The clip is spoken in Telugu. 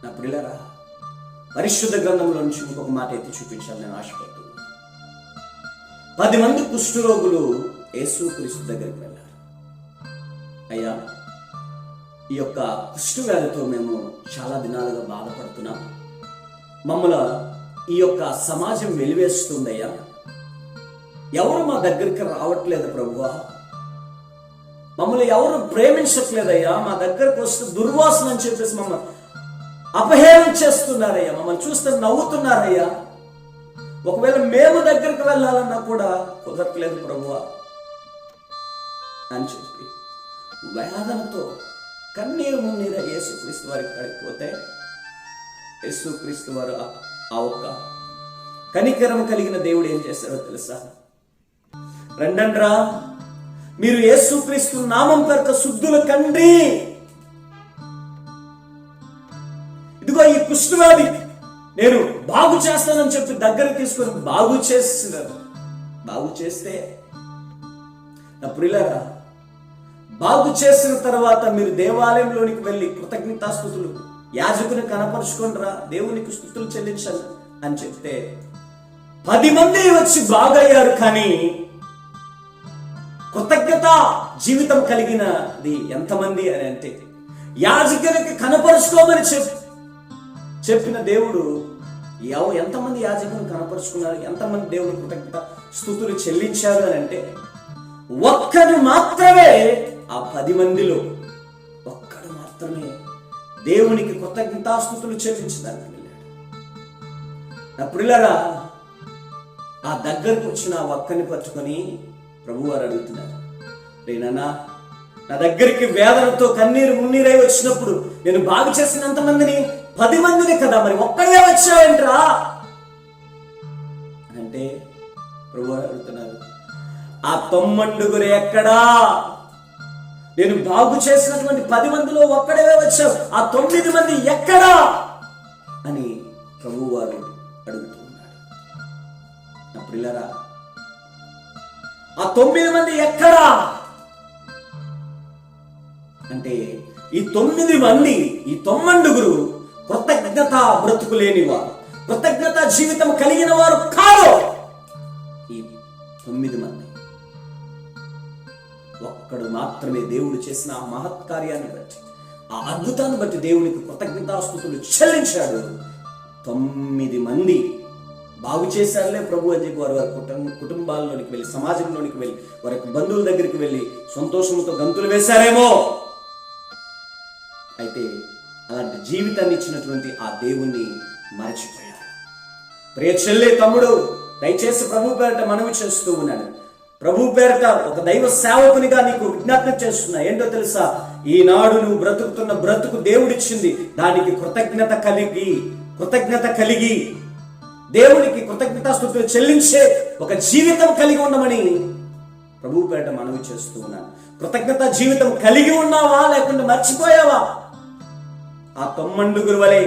నా ప్రియులారా, పరిశుద్ధ గ్రంథంలో నుంచి ఇంకొక మాట ఎత్తి చూపించాలని నేను ఆశపడుతున్నాను. 10 మంది కుష్ఠరోగులు యేసుక్రీస్తు దగ్గరికి వెళ్ళారు. అయ్యా, ఈ యొక్క కుష్ఠ వ్యాధితో మేము చాలా దినాలుగా బాధపడుతున్నాం. మమ్మల్ని ఈ యొక్క సమాజం వెలివేస్తుందయ్యా. ఎవరు మా దగ్గరికి రావట్లేదు ప్రభువా. మమ్మల్ని ఎవరు ప్రేమించట్లేదయ్యా. మా దగ్గరకు వస్తే దుర్వాసన అని చెప్పేసి మమ్మల్ని అపహేళన చేస్తున్నారయ్యా. మమ్మల్ని చూస్తే నవ్వుతున్నారయ్యా. ఒకవేళ మేము దగ్గరికి వెళ్ళాలన్నా కూడా కుదరట్లేదు ప్రభువా అని చెప్పి వేదనతో కన్నీరు మున్నీర యేసుక్రీస్తు వారికి కాడిపోతే యేసుక్రీస్తు వారు ఆ ఒక్క కనికరం కలిగిన దేవుడు ఏం చేశారో తెలుసా? రండండ్రా, మీరు యేసుక్రీస్తు నామం పేరుతో శుద్ధులు కండి. ఇదిగో ఈ కుష్ఠవ్యాధి నేను బాగు చేస్తానని చెప్పి దగ్గరకు తీసుకొని బాగు చేస్తున్నారు. బాగు చేస్తే నా ప్రియులారా, బాగు చేసిన తర్వాత మీరు దేవాలయంలోనికి వెళ్ళి కృతజ్ఞతాస్తుతులు యాజకుని కనపరుచుకుంటారా, దేవునికి స్తుతులు చెల్లించాలి అని చెప్తే 10 మంది వచ్చి బాగయ్యారు. కానీ కృతజ్ఞత జీవితం కలిగినది ఎంతమంది అని అంటే, యాజకునికి కనపరుచుకోమని చెప్పిన దేవుడు ఎంతమంది యాజకుని కనపరుచుకున్నారు, ఎంతమంది దేవుని కృతజ్ఞత స్తుతులు చెల్లించారు అని అంటే, ఒక్కడు మాత్రమే ఆ 10 మందిలో ఒక్కడు మాత్రమే దేవునికి కృతజ్ఞతాస్తుతులు చెల్లించడానికి వెళ్ళాడు. నా ప్రియులారా, ఆ దగ్గరకు వచ్చిన ఆ ఒక్కని పట్టుకొని ప్రభువారు అడుగుతున్నారు, రేనన్నా, నా దగ్గరికి వేదనతో కన్నీరు మున్నీరై వచ్చినప్పుడు నేను బాగు చేసినంత మందిని 10 మందిని కదా, మరి ఒక్కడే వచ్చావేంట్రా అంటే ప్రభువారు అడుగుతున్నారు, ఆ 9 ఎక్కడా? నేను బాగు చేసినటువంటి 10 మందిలో ఒక్కడే వచ్చావు, ఆ 9 మంది ఎక్కడా అని ప్రభువారు అడుగుతూ ఉన్నాడు. నా ప్రియులారా, ఆ 9 మంది ఎక్కడా అంటే, ఈ 9 మంది, ఈ 9 కృతజ్ఞత బ్రతుకు లేని వారు, కృతజ్ఞత జీవితం కలిగిన వారు కాదు. ఈ 9 మంది ఒక్కడు మాత్రమే దేవుడు చేసిన ఆ మహత్కార్యాన్ని బట్టి, ఆ అద్భుతాన్ని బట్టి దేవునికి కృతజ్ఞతాస్తుతులు చెల్లించాడు. 9 మంది బాగు చేశారులే ప్రభు అని చెప్పి వారి కుటుంబాల్లోనికి వెళ్ళి, సమాజంలోనికి వెళ్ళి, వారి బంధువుల దగ్గరికి వెళ్ళి సంతోషంతో గంతులు వేశారేమో. అయితే అలాంటి జీవితాన్ని ఇచ్చినటువంటి ఆ దేవుణ్ణి మరచిపోయారు. ప్రియ చెల్లి, తమ్ముడు, దయచేసి ప్రభు పేరట మనవి చేస్తూ ఉన్నాడు. ప్రభు పేరట ఒక దైవ సేవకునిగా నీకు విజ్ఞప్తి చేస్తున్నా. ఏంటో తెలుసా? ఈనాడు నువ్వు బ్రతుకుతున్న బ్రతుకు దేవుడిచ్చింది. దానికి కృతజ్ఞత కలిగి దేవునికి కృతజ్ఞతాస్తుతులు చెల్లించే ఒక జీవితం కలిగి ఉండమని ప్రభు పేరట మనవి చేస్తూ ఉన్నాను. కృతజ్ఞత జీవితం కలిగి ఉన్నావా, లేకుంటే మర్చిపోయావా? ఆ 9 వలె